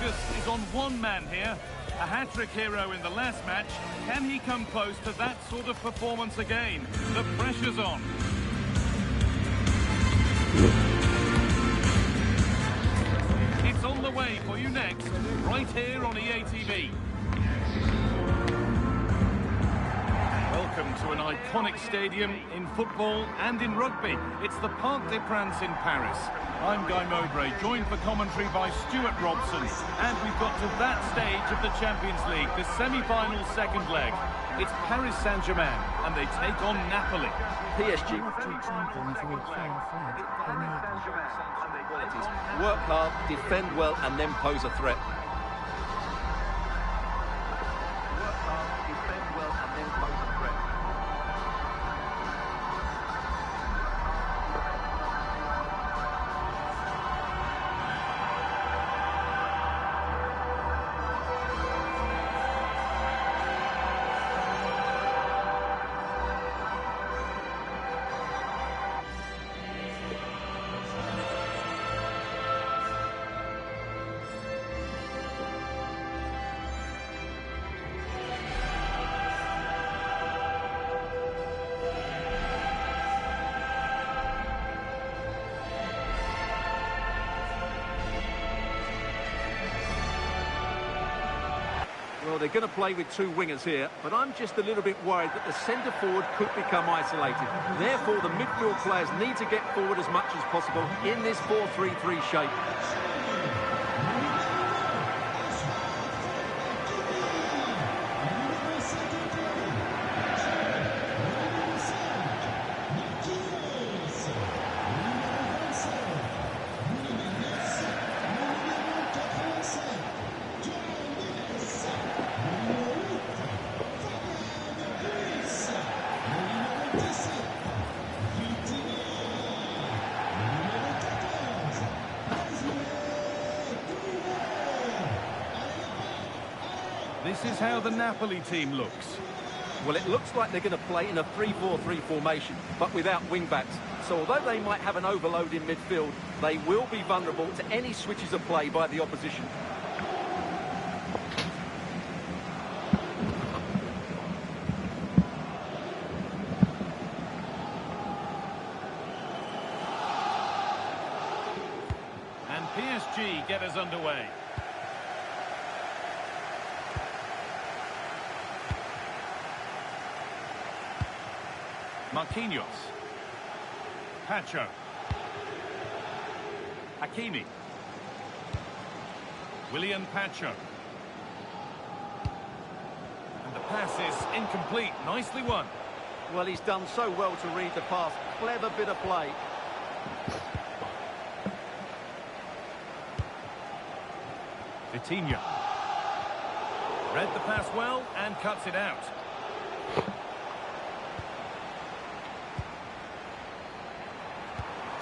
focus is on one man here. A hat-trick hero in the last match. Can he come close to that sort of performance again? The pressure's on. It's on the way for you next, right here on EA TV. Welcome to an iconic stadium in football and in rugby. It's the Parc des Princes in Paris. I'm Guy Mowbray, joined for commentary by Stuart Robson. And we've got to that stage of the Champions League, the semi-final second leg. It's Paris Saint-Germain, and they take on Napoli. PSG. Work hard, defend well, and then pose a threat. Well, they're going to play with two wingers here, but I'm just a little bit worried that the centre-forward could become isolated. Therefore, the midfield players need to get forward as much as possible in this 4-3-3 shape. This is how the Napoli team looks. Well, it looks like they're going to play in a 3-4-3 formation, but without wing-backs. So although they might have an overload in midfield, they will be vulnerable to any switches of play by the opposition. And PSG get us underway. Marquinhos. Pacho. Hakimi. William Pacho. And the pass is incomplete. Nicely won. Well, he's done so well to read the pass. Clever bit of play. Vitinha. Read the pass well and cuts it out.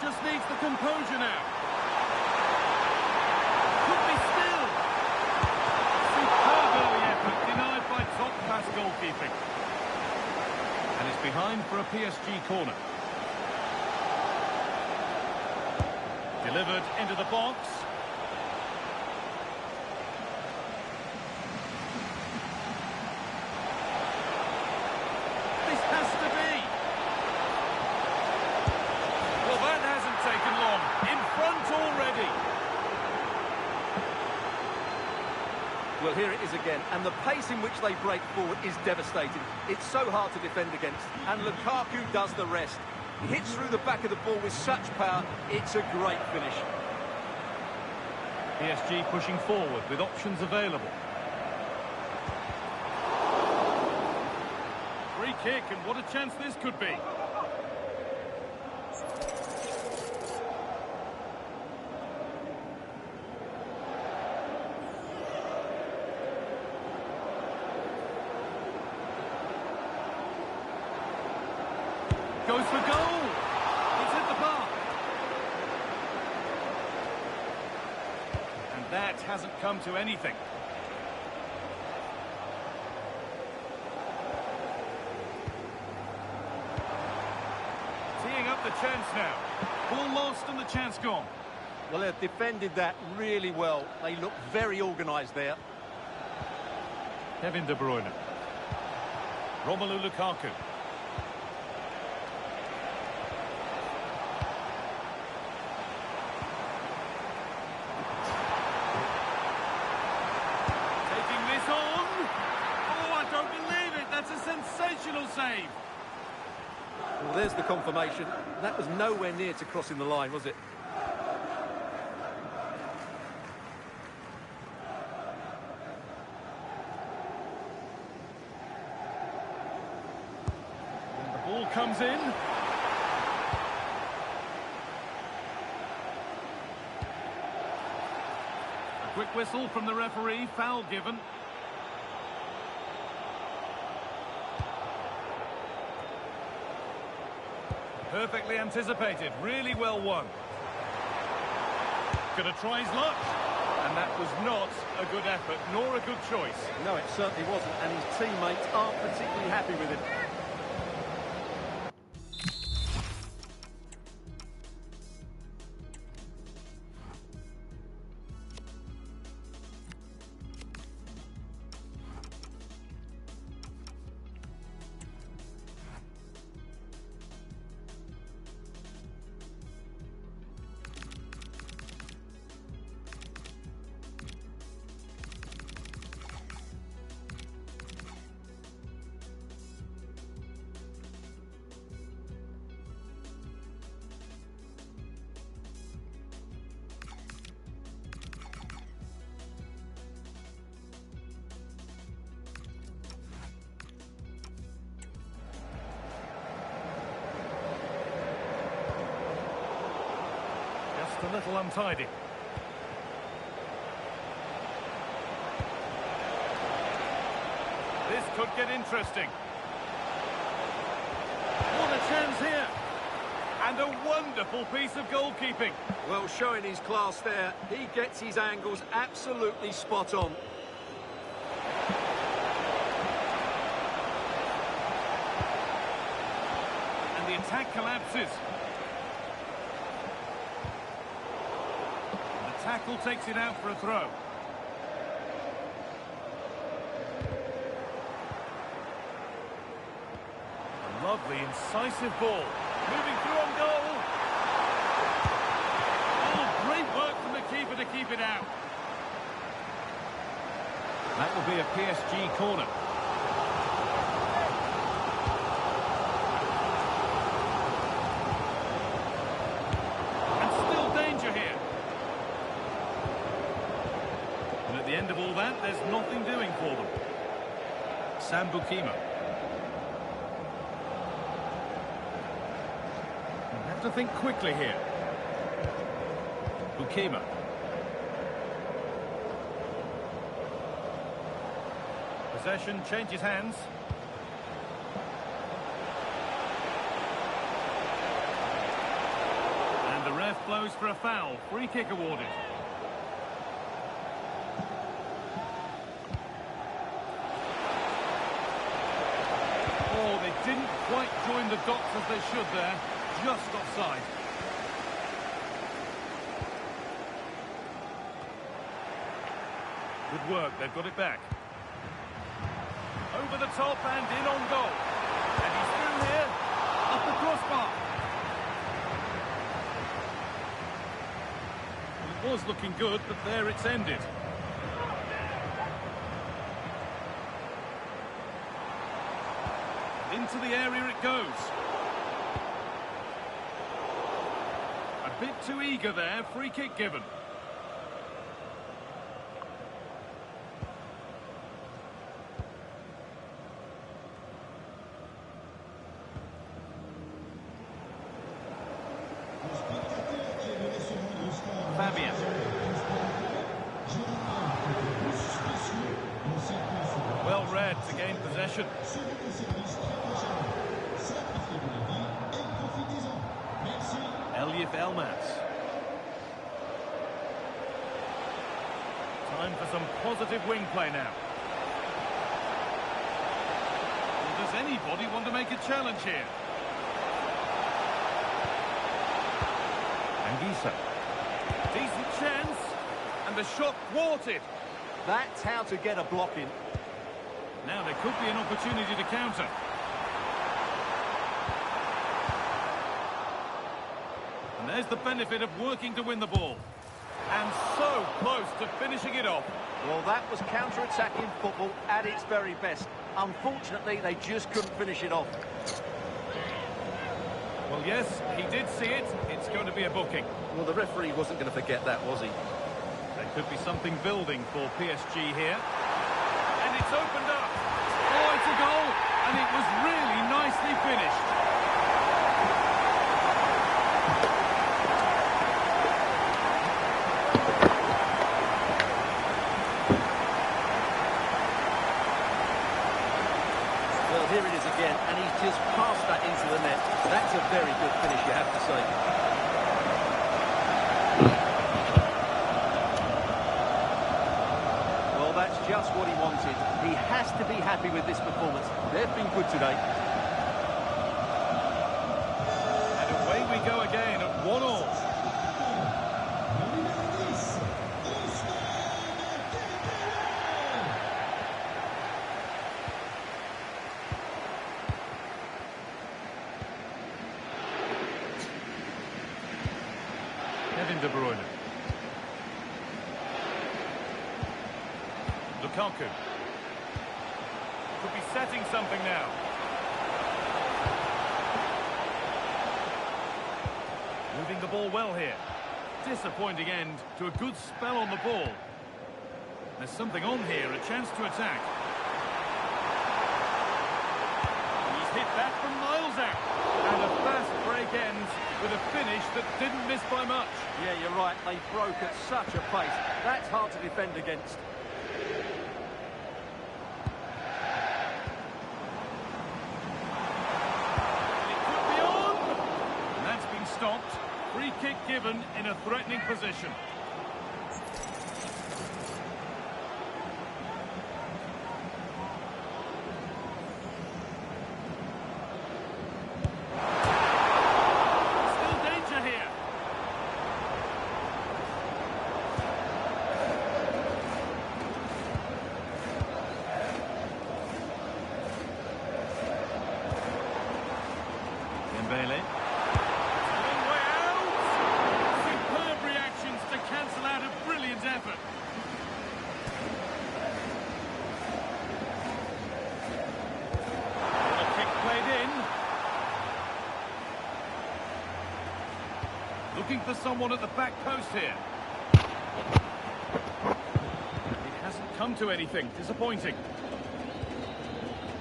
Just needs the composure now. Could be still. Superb early effort, denied by top-class goalkeeping. And it's behind for a PSG corner. Delivered into the box. This has to be. Well, that hasn't taken long. In front already. Well, here it is again, and the pace in which they break forward is devastating. It's so hard to defend against, and Lukaku does the rest. He hits through the back of the ball with such power, it's a great finish. PSG pushing forward with options available. Free kick, and what a chance this could be. Goes for goal. He's hit the bar. And that hasn't come to anything. Teeing up the chance now. Ball lost and the chance gone. Well, they've defended that really well. They look very organised there. Kevin De Bruyne. Romelu Lukaku. Taking this on. Oh, I don't believe it. That's a sensational save. Well, there's the confirmation. That was nowhere near to crossing the line, was it? Ball comes in. A quick whistle from the referee, foul given. Perfectly anticipated, really well won. Gonna try his luck. And that was not a good effort, nor a good choice. No, it certainly wasn't, and his teammates aren't particularly happy with him. Just a little untidy. This could get interesting. What a chance here. And a wonderful piece of goalkeeping. Well, showing his class there, he gets his angles absolutely spot on. And the attack collapses. The tackle takes it out for a throw. A lovely, incisive ball. Moving through on goal. Oh, great work from the keeper to keep it out. That will be a PSG corner. And still danger here. And at the end of all that, there's nothing doing for them. Sambukima. To think quickly here. Bukima. Possession changes hands. And the ref blows for a foul. Free kick awarded. Oh, they didn't quite join the dots as they should there. Just offside. Good work, they've got it back. Over the top and in on goal. And he's through here, up the crossbar. It was looking good, but there it's ended. Into the area it goes. A bit too eager there, free kick given. Fabian. Well read to gain possession. Elmas. Time for some positive wing play now. Well, does anybody want to make a challenge here? Anguissa. Decent chance. And the shot thwarted. That's how to get a block in. Now there could be an opportunity to counter. And there's the benefit of working to win the ball. And so close to finishing it off. Well, that was counter-attacking football at its very best. Unfortunately, they just couldn't finish it off. Well, yes, he did see it. It's going to be a booking. Well, the referee wasn't going to forget that, was he? There could be something building for PSG here. And it's opened up. Oh, it's a goal. And it was really nicely finished. Well, here it is again, and he's just passed that into the net. That's a very good finish, you have to say. Well, that's just what he wanted. He has to be happy with this performance. They've been good today. And away we go again at 1-1. De Bruyne. Lukaku. Could be setting something now. Moving the ball well here. Disappointing end to a good spell on the ball. There's something on here, a chance to attack. He's hit that from miles out. And a fast break ends with a finish that didn't miss by much. Yeah, you're right. They broke at such a pace. That's hard to defend against. It could be on. And that's been stopped. Free kick given in a threatening position. Superb reactions to cancel out a brilliant effort. A kick played in. Looking for someone at the back post here. It hasn't come to anything. Disappointing.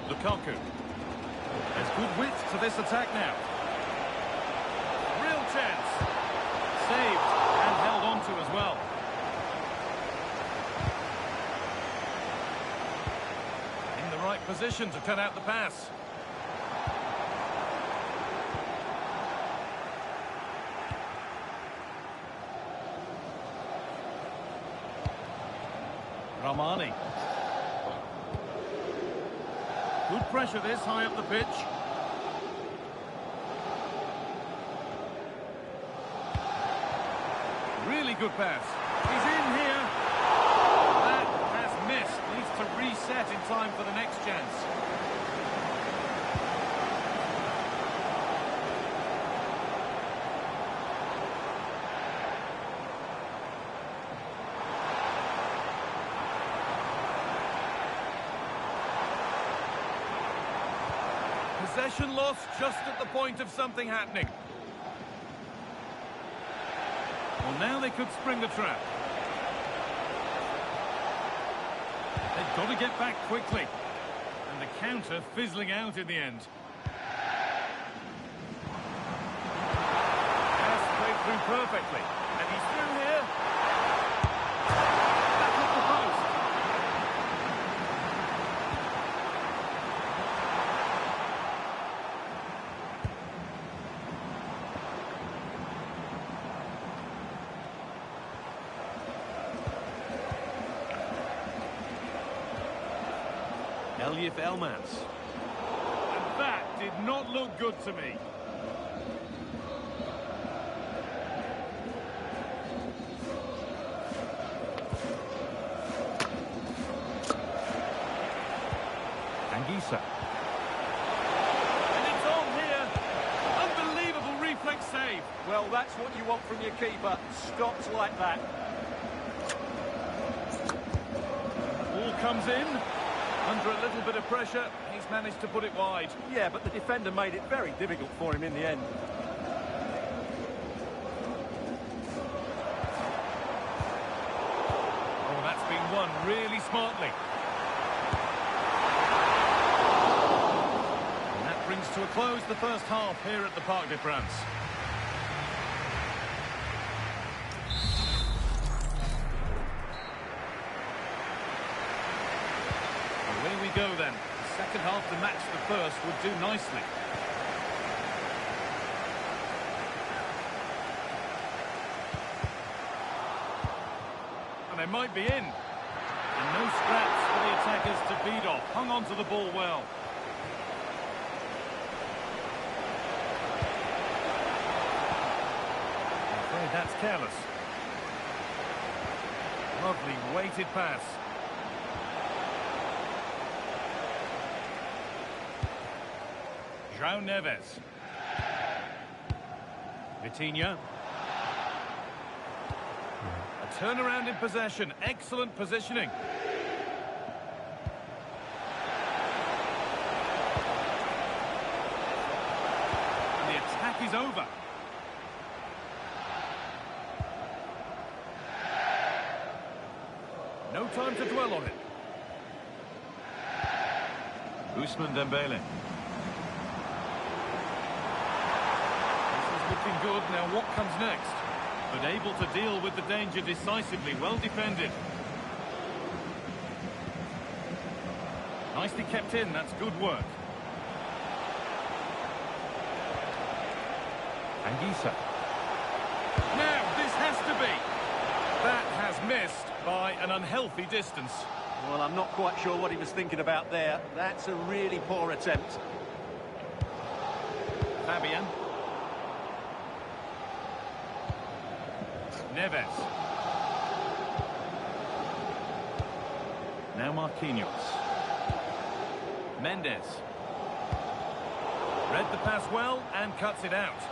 Lukaku. There's good width to this attack now. Real chance. Saved and held on to as well. In the right position to cut out the pass. Ramani. Good pressure this high up the pitch. Really good pass. He's in here. That has missed. Needs to reset in time for the next chance. Possession lost just at the point of something happening. Well, now they could spring the trap. They've got to get back quickly. And the counter fizzling out in the end. Pass played through perfectly. And he's through here. Back up the post. Elmans. And that did not look good to me. That's what you want from your keeper. Stops like that. Ball comes in. Under a little bit of pressure, he's managed to put it wide. Yeah, but the defender made it very difficult for him in the end. Oh, that's been won really smartly. And that brings to a close the first half here at the Parc des Princes. Away we go then. The second half to match the first would do nicely. And they might be in. And no scraps for the attackers to beat off. Hung on to the ball well. I'm afraid that's careless. Lovely weighted pass. João Neves. Vitinha. A turnaround in possession. Excellent positioning. And the attack is over. No time to dwell on it. Ousmane Dembele. Looking good. Now what comes next? But able to deal with the danger decisively. Well defended. Nicely kept in. That's good work. Anguissa. Now this has to be. That has missed by an unhealthy distance. Well, I'm not quite sure what he was thinking about there. That's a really poor attempt. Fabian. Neves. Now Marquinhos. Mendes. Read the pass well and cuts it out.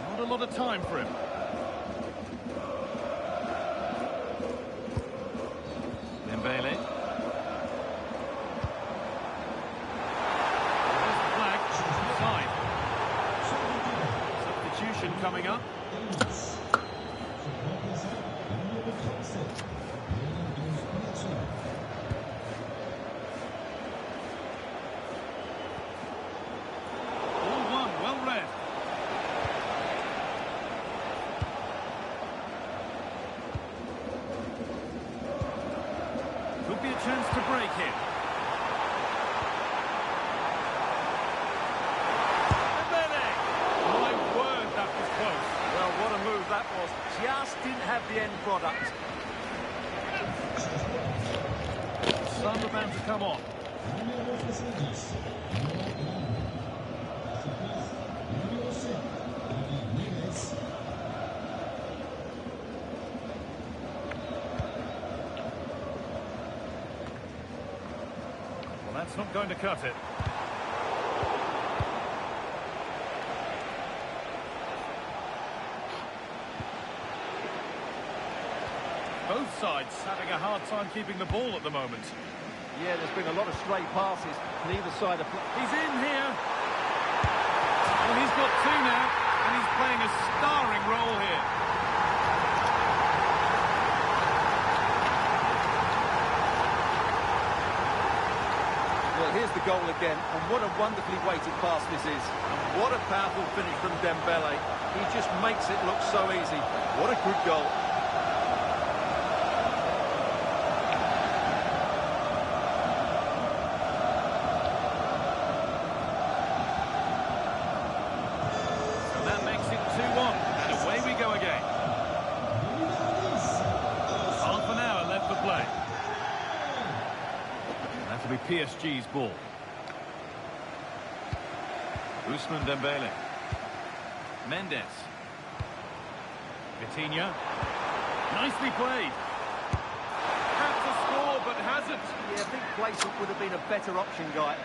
Not a lot of time for him. Dembele. Substitution coming up. All one, well read. Could be a chance to break here. That was just didn't have the end product. Sun about to come on. Well, that's not going to cut it. Both sides having a hard time keeping the ball at the moment. Yeah, there's been a lot of stray passes. Neither side of... He's in here. Well, he's got two now, and he's playing a starring role here. Well, here's the goal again, and what a wonderfully weighted pass this is. And what a powerful finish from Dembele. He just makes it look so easy. What a good goal. PSG's ball. Ousmane Dembele. Mendes. Vitinha. Nicely played. Have to score. hasn't. Yeah, I think placement would have been a better option, Guy.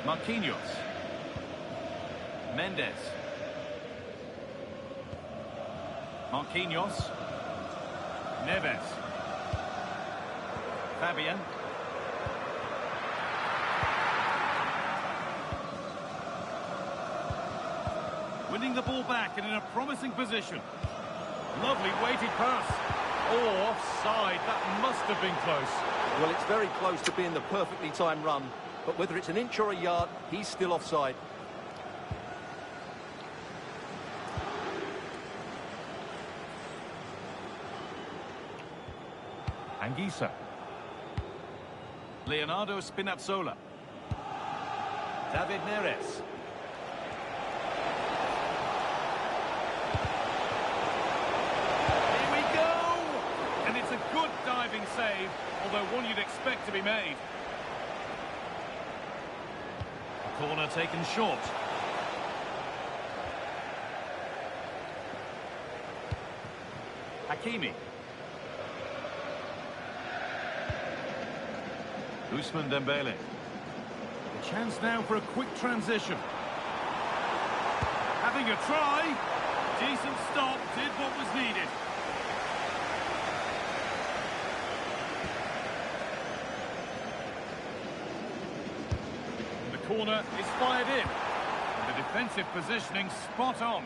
Marquinhos. Mendes. Marquinhos. Neves. Fabian. Winning the ball back and in a promising position. Lovely weighted pass. Oh, offside. That must have been close. Well, it's very close to being the perfectly timed run. But whether it's an inch or a yard, he's still offside. Anguissa. Leonardo Spinazzola. David Neres. Here we go! And it's a good diving save, although one you'd expect to be made. Corner taken short. Hakimi. Ousmane Dembele. A chance now for a quick transition. Having a try. Decent stop, did what was needed. The corner is fired in. And the defensive positioning spot on.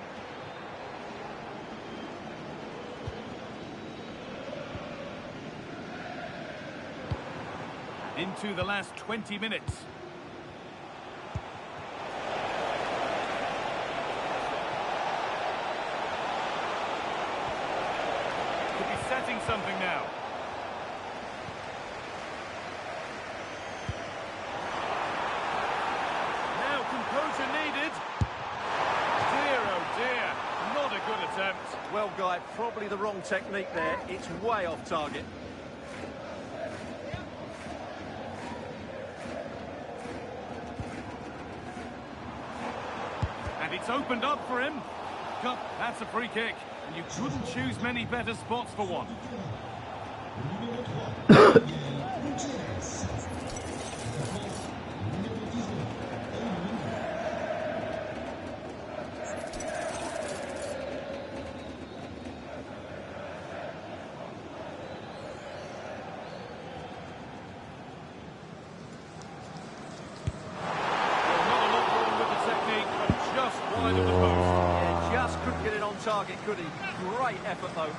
Into the last 20 minutes. Could be setting something now. Now composure needed. Dear, oh dear, not a good attempt. Well, Guy, probably the wrong technique there. It's way off target. And it's opened up for him. Cup, that's a free kick. And you couldn't choose many better spots for one. Target, could he? Great effort, though.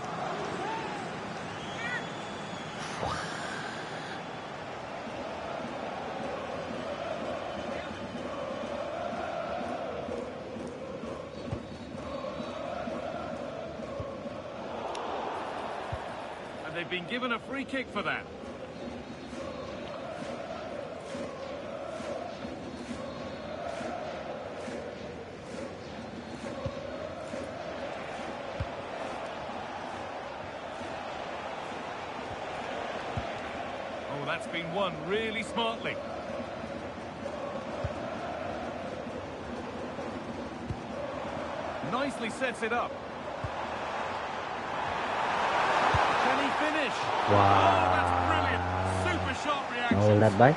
And they've been given a free kick for that. That's been won really smartly. Nicely sets it up. Can he finish? Wow. Oh, that's brilliant. Super sharp reaction. All that back.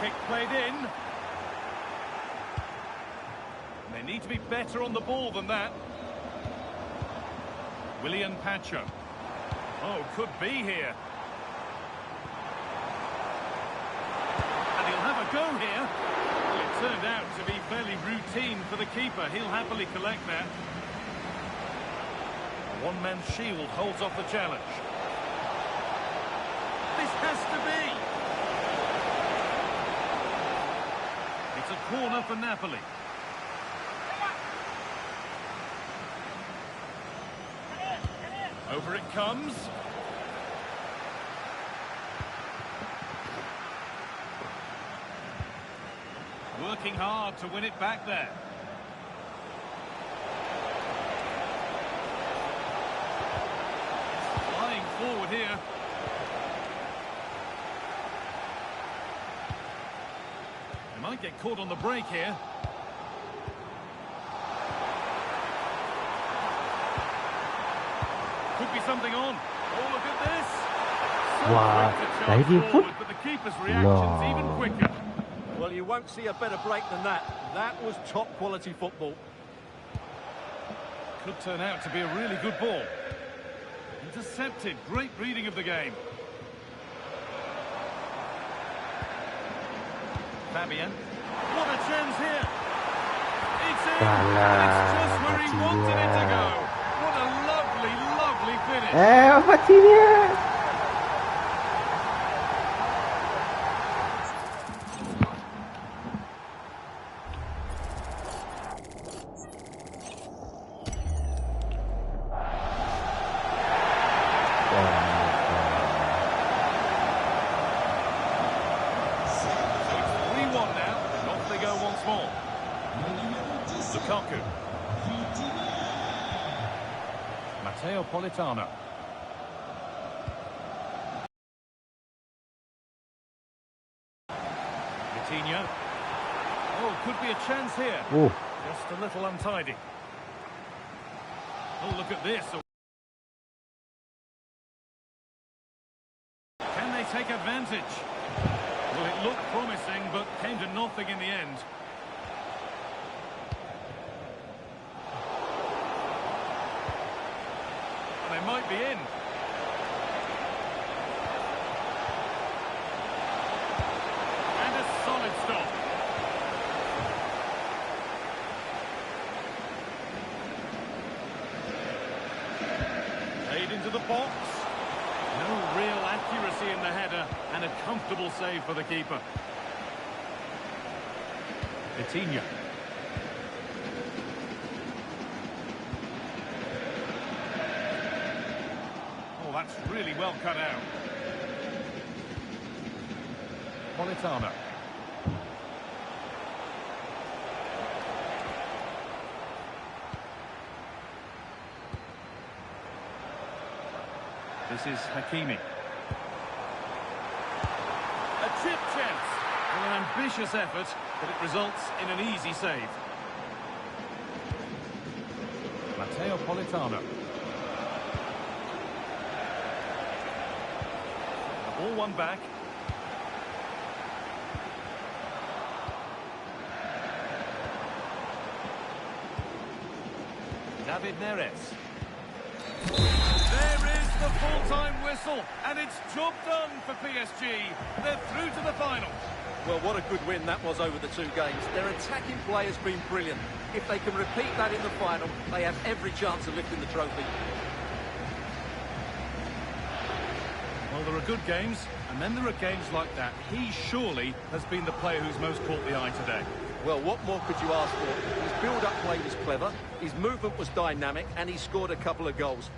Kick played in. They need to be better on the ball than that. William Pacho. Oh, could be here. And he'll have a go here. Well, it turned out to be fairly routine for the keeper. He'll happily collect that. A one-man shield holds off the challenge. This has to be. It's a corner for Napoli. Over it comes. Working hard to win it back there. Flying forward here. They might get caught on the break here. Could be something on. Oh, look at this. So Wah, quick to nah charge ini pun. forward, but the keeper's reaction's even quicker. Well, you won't see a better break than that. That was top quality football. Could turn out to be a really good ball. Intercepted. Great reading of the game. Fabian. What a chance here. It's in. It's just where he wanted it to go. What a lovely, lovely finish. Apa sih dia? Politano. Coutinho. Oh, could be a chance here. Ooh. Just a little untidy. Oh, look at this. Can they take advantage? Well, it looked promising, but came to nothing in the end. They might be in. And a solid stop. Played into the box. No real accuracy in the header, and a comfortable save for the keeper. Coutinho. That's really well cut out. Politano. This is Hakimi. A chip chance. Well, an ambitious effort, but it results in an easy save. Matteo Politano. All one back. David Neres. There is the full-time whistle, and it's job done for PSG. They're through to the final. Well, what a good win that was over the two games. Their attacking play has been brilliant. If they can repeat that in the final, they have every chance of lifting the trophy. Well, there are good games, and then there are games like that. He surely has been the player who's most caught the eye today. Well, what more could you ask for? His build-up play was clever, his movement was dynamic, and he scored a couple of goals.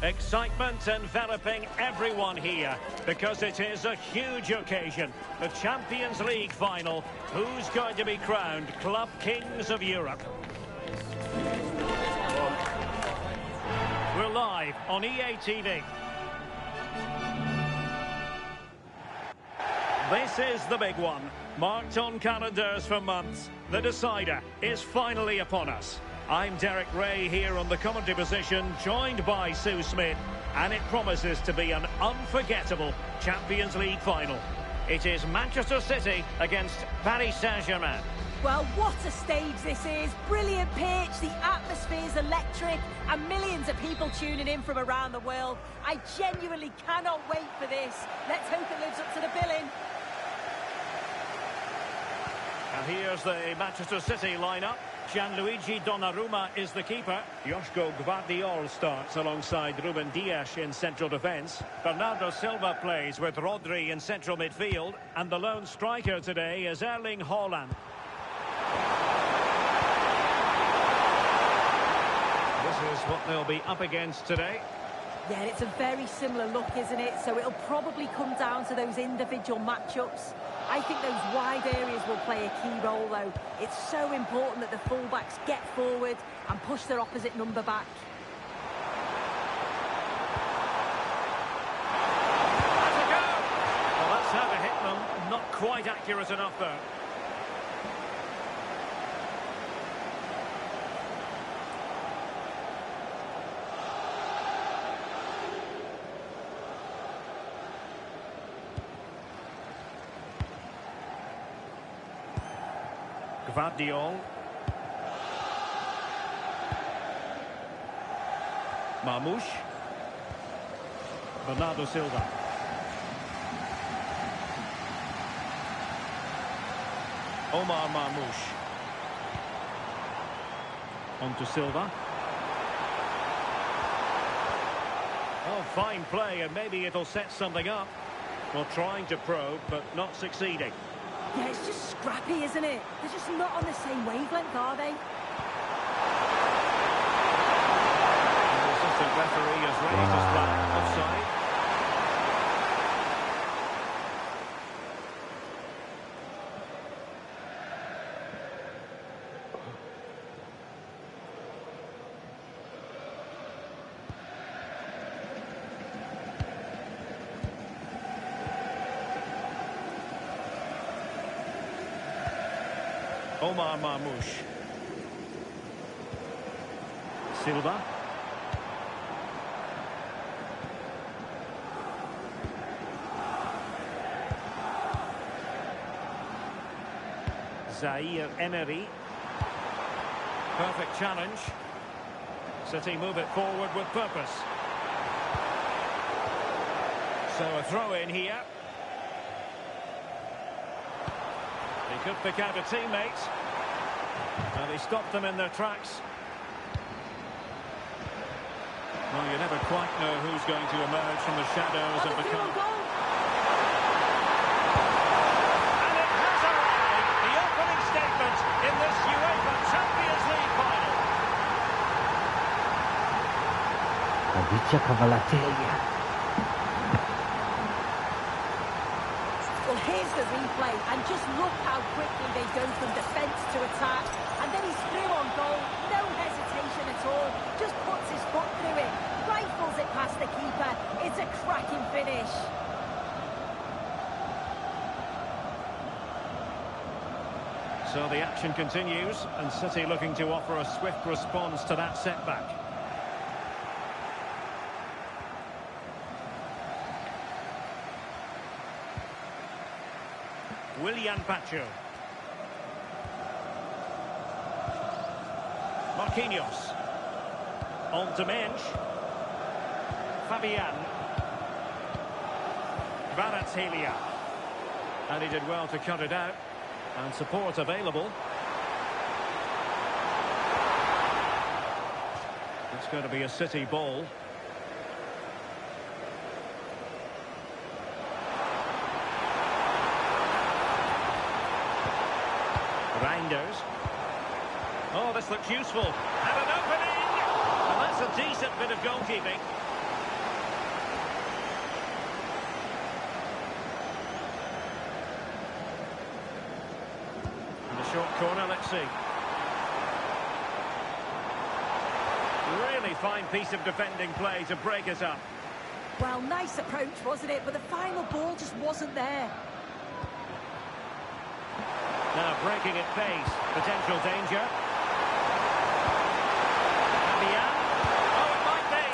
Excitement enveloping everyone here because it is a huge occasion. The Champions League final. Who's going to be crowned Club Kings of Europe? We're live on EA TV. This is the big one, marked on calendars for months. The decider is finally upon us. I'm Derek Ray here on the commentary position, joined by Sue Smith, and it promises to be an unforgettable Champions League final. It is Manchester City against Paris Saint-Germain. Well, what a stage this is. Brilliant pitch, the atmosphere's electric, and millions of people tuning in from around the world. I genuinely cannot wait for this. Let's hope it lives up to the billing. And here's the Manchester City lineup. Gianluigi Donnarumma is the keeper. Joško Gvardiol starts alongside Ruben Dias in central defence. Bernardo Silva plays with Rodri in central midfield. And the lone striker today is Erling Haaland. This is what they'll be up against today. Yeah, it's a very similar look, isn't it? So it'll probably come down to those individual matchups. I think those wide areas will play a key role, though. It's so important that the fullbacks get forward and push their opposite number back. That's a go! Well, that's how to hit them. Not quite accurate enough, though. Gvardiol. Marmoush. Bernardo Silva. Omar Marmoush. On to Silva. Oh, fine play, and maybe it'll set something up. Well, trying to probe, but not succeeding. Yeah, it's just scrappy, isn't it? They're just not on the same wavelength, are they? The assistant referee has raised his flag. Offside. Omar Marmoush. Silva. Zaire Emery. Perfect challenge. City move it forward with purpose. So a throw in here. He could pick out a teammate. And he stopped them in their tracks. Well, you never quite know who's going to emerge from the shadows of the goal. And it has arrived, the opening statement in this UEFA Champions League final. Dicha Cavalatelia. Well, here's the replay, and just look how quickly they go from defence to attack. And then he's through on goal, no hesitation at all, just puts his foot through it, rifles it past the keeper. It's a cracking finish. So the action continues, and City looking to offer a swift response to that setback. Willian Pacho. Marquinhos. On to Mensch. Fabian. Kvaratskhelia. And he did well to cut it out. And support available. It's going to be a City ball. Reinders. Oh, this looks useful. And an opening! And that's a decent bit of goalkeeping. Corner, let's see. Really fine piece of defending play to break us up. Well, nice approach, wasn't it? But the final ball just wasn't there. Now breaking at pace. Potential danger. Fabian. Oh, it might be.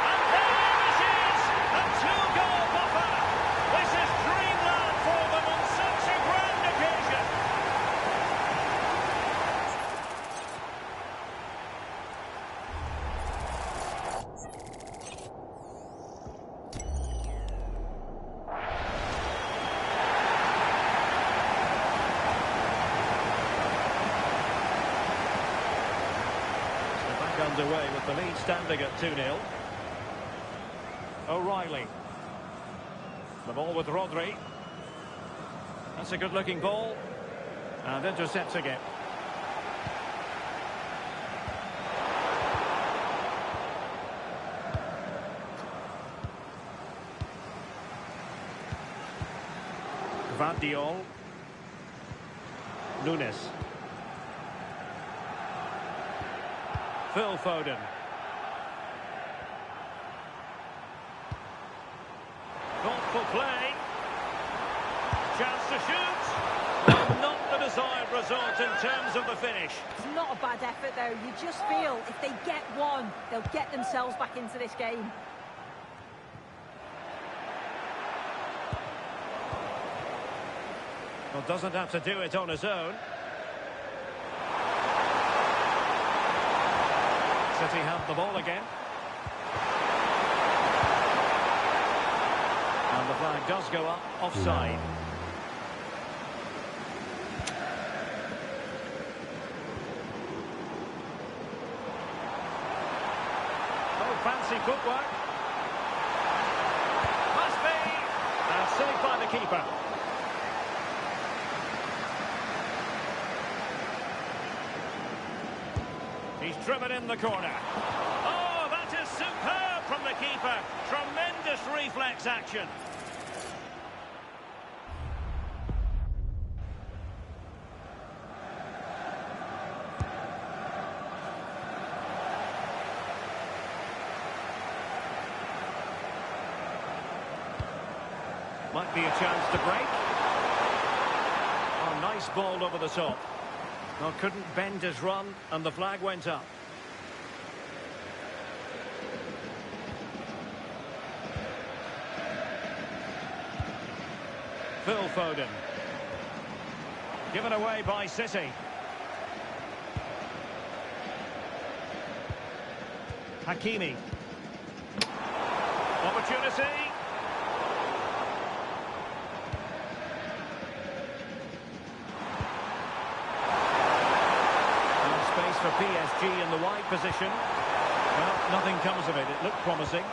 And there it is! A two-goal buffer! This is dreamland for them on such a grand occasion. Underway with the lead standing at 2-0. O'Reilly. The ball with Rodri. That's a good-looking ball. And intercepting it. Gvardiol. Nunes. Phil Foden. Thoughtful play. Chance to shoot. Well, not the desired result in terms of the finish. It's not a bad effort, though. You just feel if they get one, they'll get themselves back into this game. Well, doesn't have to do it on his own. City have the ball again. And the flag does go up, offside. Oh, fancy footwork. Must be. And saved by the keeper. He's driven in the corner. Oh, that is superb from the keeper. Tremendous reflex action. Might be a chance to break. Oh, nice ball over the top. Well, couldn't bend his run, and the flag went up. Phil Foden. Given away by City. Hakimi. Opportunity. For PSG in the wide position. Well, nothing comes of it. It looked promising.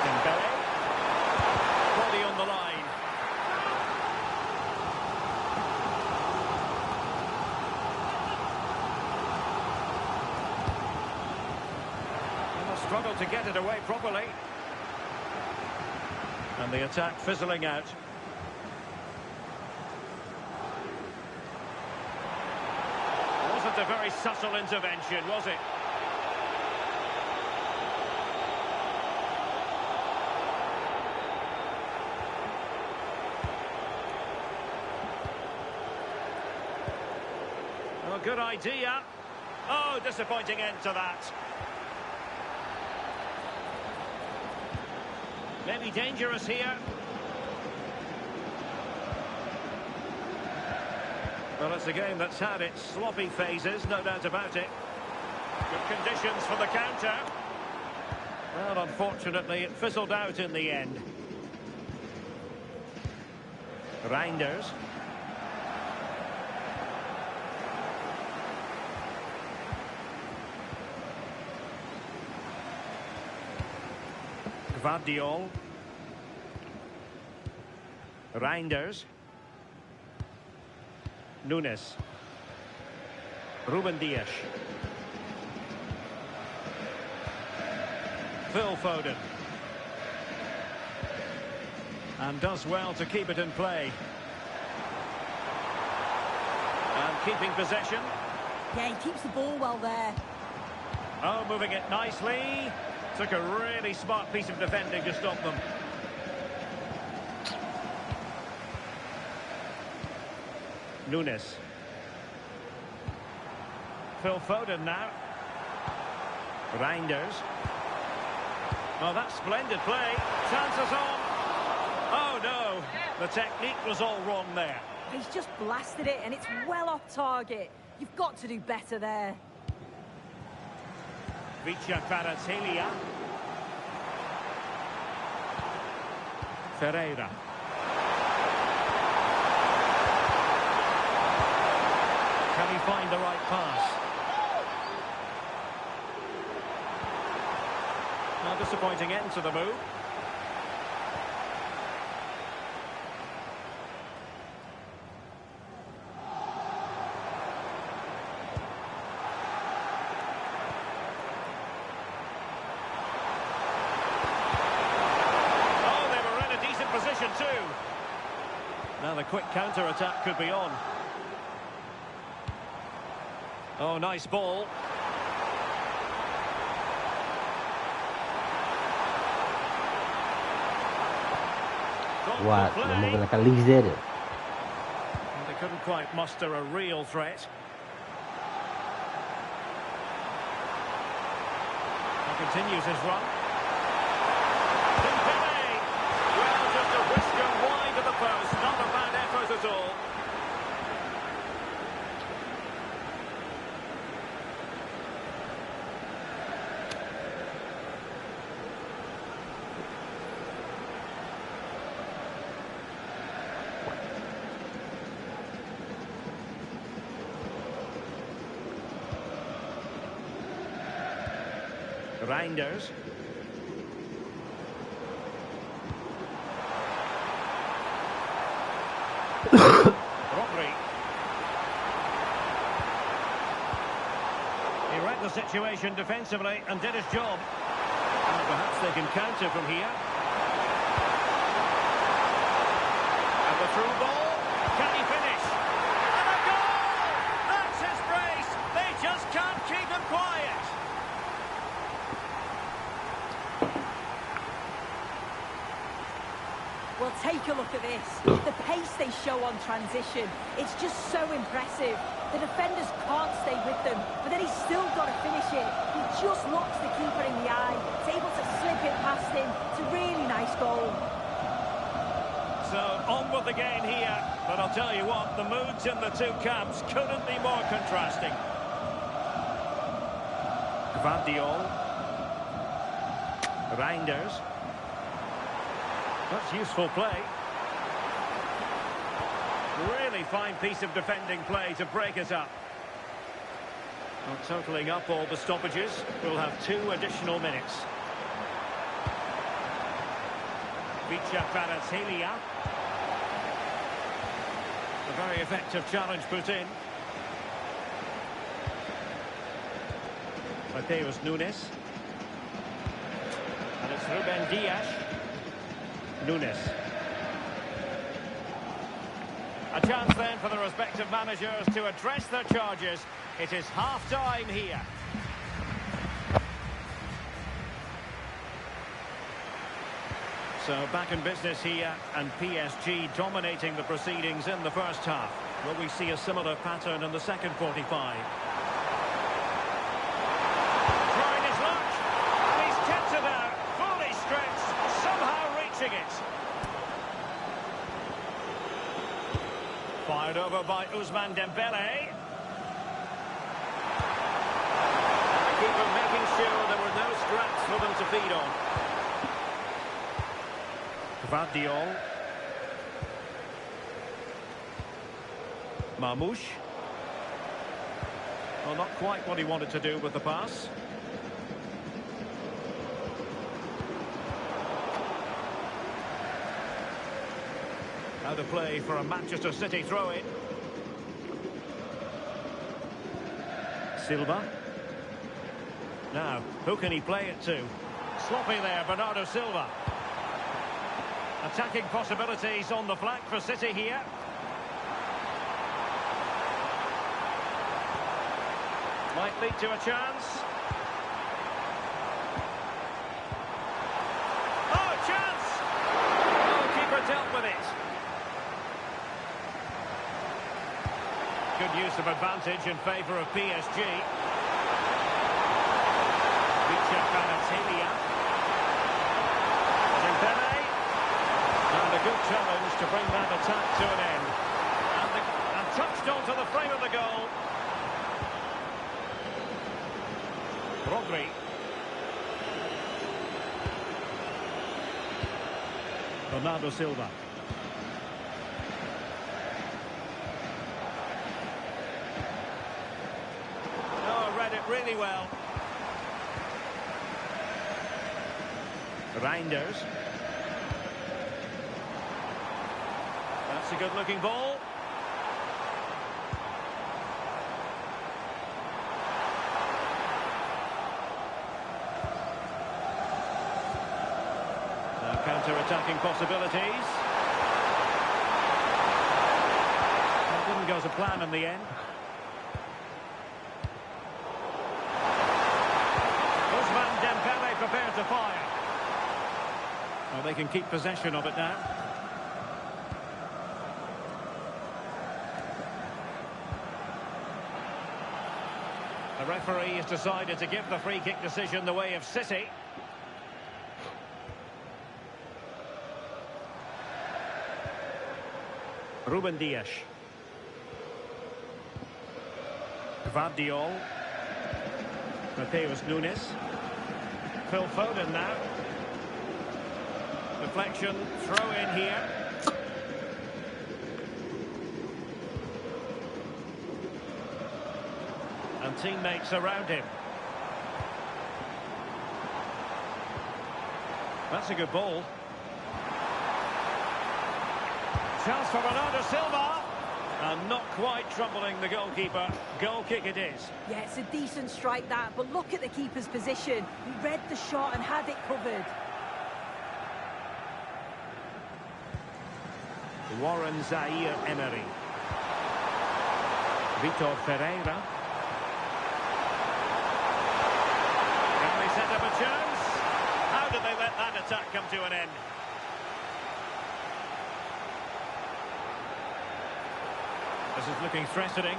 Dembele. Body on the line. Struggled to get it away properly. And the attack fizzling out. Wasn't a very subtle intervention, was it? Oh, good idea. Oh, disappointing end to that. Maybe dangerous here. Well, it's a game that's had its sloppy phases, no doubt about it. Good conditions for the counter. Well, unfortunately, it fizzled out in the end. Reinders. Gvardiol. Reinders. Nunes. Ruben Dias. Phil Foden. And does well to keep it in play. And keeping possession. Yeah, he keeps the ball well there. Oh, moving it nicely. Took a really smart piece of defending to stop them. Nunes. Phil Foden now. Reinders. Oh, that's splendid play. Chances on. Oh, no. The technique was all wrong there. He's just blasted it, and it's well off target. You've got to do better there. Fc26 Ferreira. Can he find the right pass? A disappointing end to the move. Position too. Now the quick counter-attack could be on. Oh, nice ball. What? Vamos ver naquela ligeira. They couldn't quite muster a real threat. He continues his run. Well, just a whisker wide of the post. Not a bad effort at all. Reinders. Rodri. He read the situation defensively and did his job. And perhaps they can counter from here. And the through ball. Can he finish? And a goal! That's his brace. They just can't keep him quiet. Well, take a look at this. The pace they show on transition, it's just so impressive. The defenders can't stay with them, but then he's still got to finish it. He just looks the keeper in the eye. He's able to slip it past him. It's a really nice goal. So, on with the game here. But I'll tell you what, the moods in the two camps couldn't be more contrasting. Gvardiol. Reinders. That's useful play. Really fine piece of defending play to break it up. Well, totalling up all the stoppages, we'll have 2 additional minutes. Fc26. A very effective challenge put in. Mateus Nunes. And it's Ruben Dias. Nunes. A chance then for the respective managers to address their charges. It is half-time here. So back in business here, and PSG dominating the proceedings in the first half. Will we see a similar pattern in the second 45? Trying his luck, and he's kept it out, fully stretched, somehow reaching it. Fired over by Ousmane Dembele. And the keeper making sure there were no scraps for them to feed on. Gvardiol. Marmouche. Well, not quite what he wanted to do with the pass. Out of play for a Manchester City throw-in. Silva. Now, who can he play it to? Sloppy there, Bernardo Silva. Attacking possibilities on the flank for City here. Might lead to a chance. Oh, chance! Goalkeeper dealt with it. Good use of advantage in favour of PSG. And a good challenge to bring that attack to an end. And touched onto the frame of the goal. Rodri. Bernardo Silva. Oh, read it really well. Reinders. That's a good-looking ball. Now counter-attacking possibilities. That didn't go to plan in the end. Ousmane Dembele prepared to fire. Well, they can keep possession of it now. The referee has decided to give the free kick decision the way of City. Ruben Dias. Gvardiol. Mateus Nunes. Phil Foden now. Deflection, throw in here. And teammates around him. That's a good ball. Chance for Bernardo Silva. And not quite troubling the goalkeeper. Goal kick it is. Yeah, it's a decent strike that, but look at the keeper's position. He read the shot and had it covered. Warren Zaire-Emery. Vitor Ferreira. Can they set up a chance? How did they let that attack come to an end? This is looking threatening.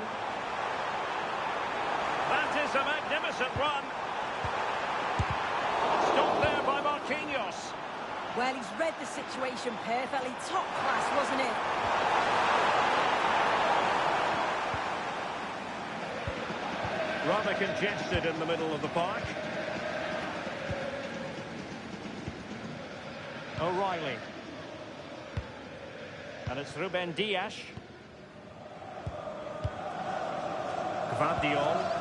That is a magnificent run. Stopped there by Marquinhos. Well, he's read the situation perfectly. Top class, wasn't it? Rather congested in the middle of the park. O'Reilly. And it's Ruben Dias. Gvardiol.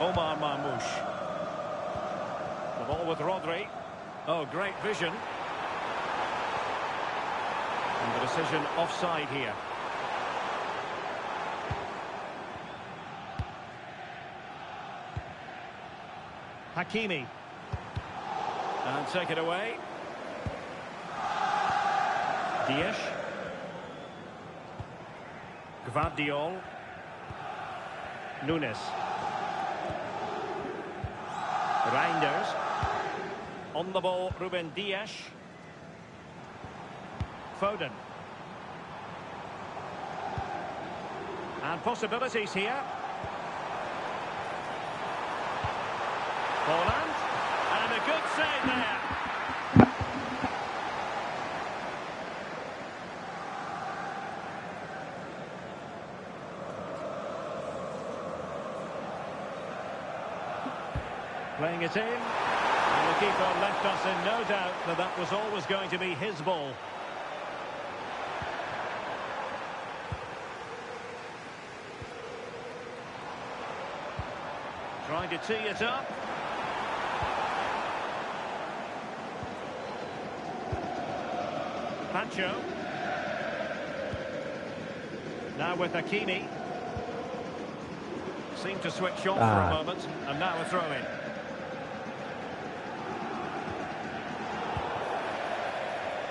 Omar Marmoush. The ball with Rodri. Oh, great vision. And the decision offside here. Hakimi. And take it away. Dias. Gvardiol. Nunes. Reinders. On the ball, Ruben Dias. Foden. And possibilities here. Holland. And a good save there. Playing it in, and the keeper left us in no doubt that that was always going to be his ball. Trying to tee it up. Pancho. Now with Hakimi. Seemed to switch off for a moment, and now a throw-in.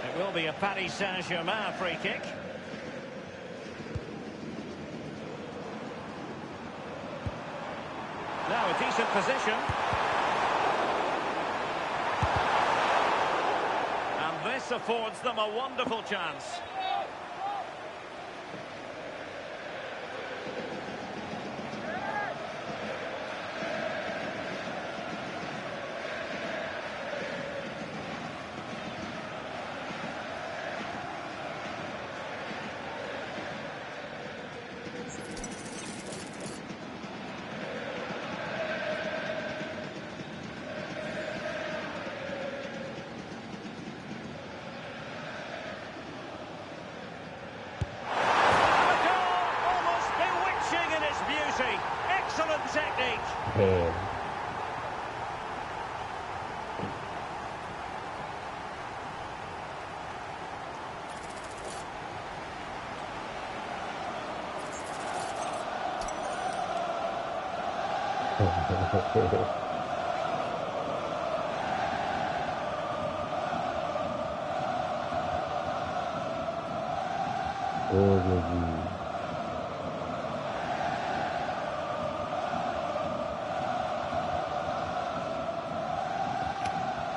It will be a Paris Saint-Germain free kick. Now a decent position. And this affords them a wonderful chance. Excellent technique. Damn. Oh, baby.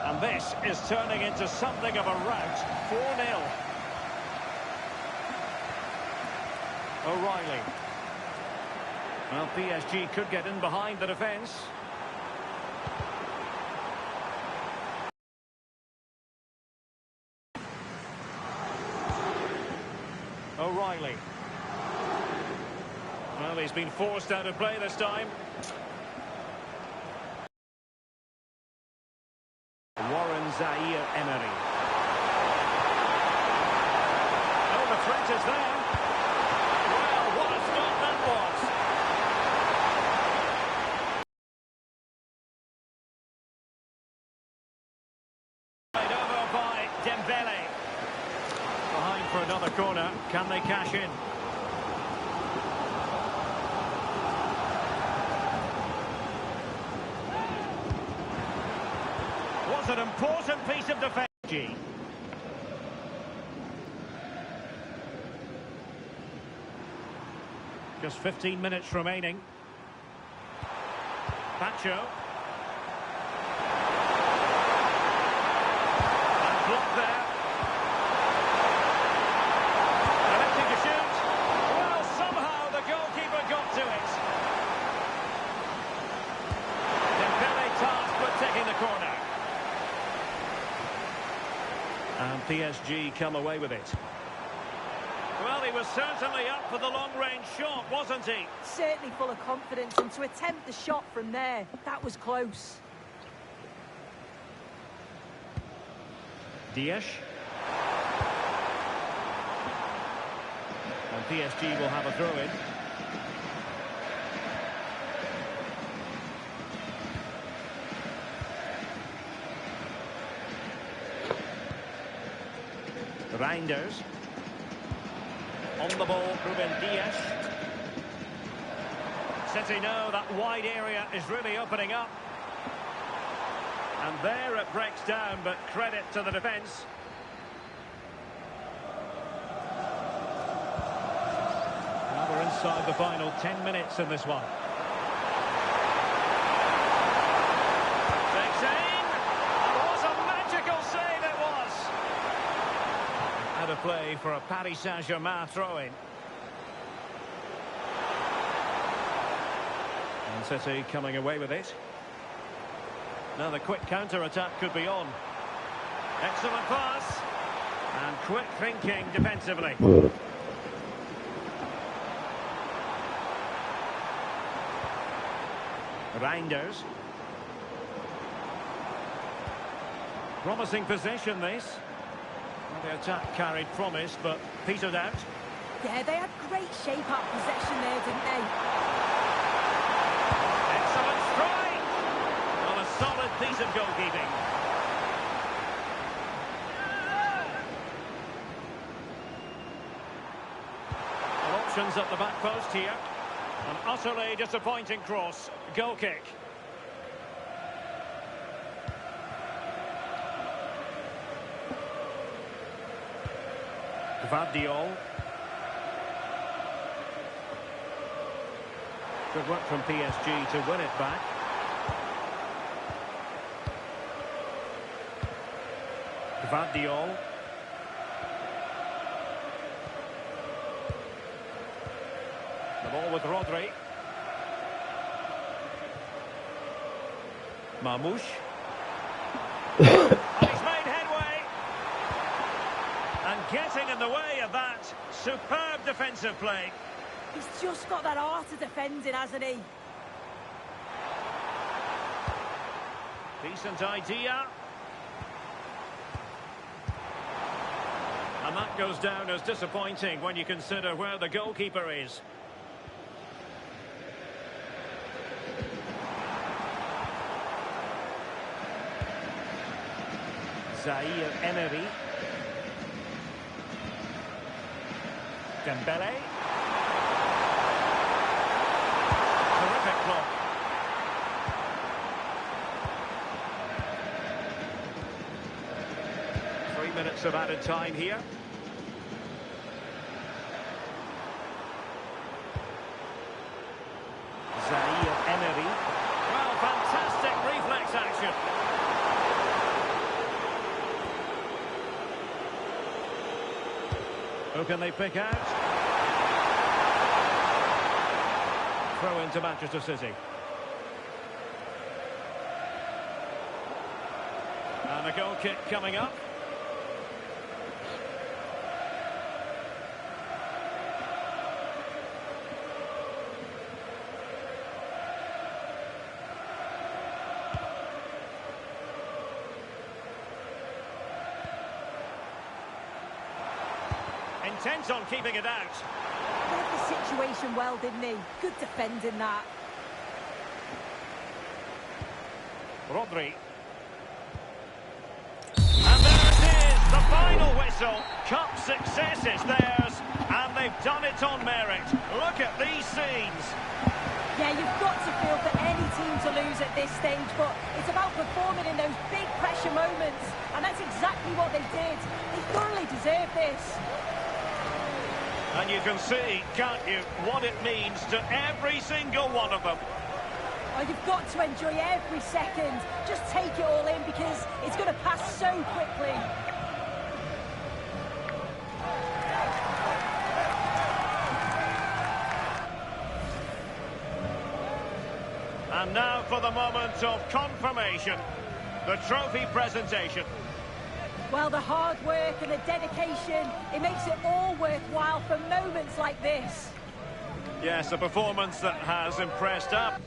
And this is turning into something of a rout. 4-0. O'Reilly. Well, PSG could get in behind the defence. O'Reilly. Well, he's been forced out of play this time. Warren Zaire-Emery. Oh, the threat is there. Well, what a start that was. Played over by Dembele. Behind for another corner. Can they cash in? Was an important piece of defence. Just 15 minutes remaining. Pacho. And blocked there. Attempting to shoot. Well, somehow the goalkeeper got to it. Dembele tasked with taking the corner. And PSG come away with it. Well, he was certainly up for the long-range shot, wasn't he? Certainly full of confidence, and to attempt the shot from there, that was close. Leauge. And PSG will have a throw-in. Reinders. On the ball, Ruben Dias. City know that wide area is really opening up. And there it breaks down, but credit to the defence. Now we're inside the final 10 minutes in this one. Takes aim. And what a magical save it was. Out of play for a Paris Saint-Germain throw-in. And City coming away with it. Now the quick counter-attack could be on. Excellent pass. And quick thinking defensively. Reinders. Promising possession, this. Well, the attack carried promise, but petered out. Yeah, they had great shape-up possession there, didn't they? Excellent strike! Well, a solid piece of goalkeeping. Well, options at the back post here. An utterly disappointing cross. Goal kick. Gvardiol. Good work from PSG to win it back. Gvardiol. The ball with Rodri. Mamouche. And he's made headway. And getting in the way of that superb defensive play. He's just got that art of defending, hasn't he? Decent idea. And that goes down as disappointing when you consider where the goalkeeper is. Zaire Emery. Dembele. Terrific block. Three minutes of added time here. Zaire Emery. Well, fantastic reflex action. Who can they pick out? Throw into Manchester City. And a goal kick coming up. Intent on keeping it out. Read the situation well, didn't he? Good defending that. Rodri. And there it is, the final whistle. Cup success is theirs, and they've done it on merit. Look at these scenes. Yeah, you've got to feel for any team to lose at this stage, but it's about performing in those big pressure moments, and that's exactly what they did. They thoroughly deserve this. And you can see, can't you, what it means to every single one of them. Oh, you've got to enjoy every second. Just take it all in because it's going to pass so quickly. And now for the moment of confirmation, the trophy presentation. Well, the hard work and the dedication, it makes it all worthwhile for moments like this. Yes, a performance that has impressed up.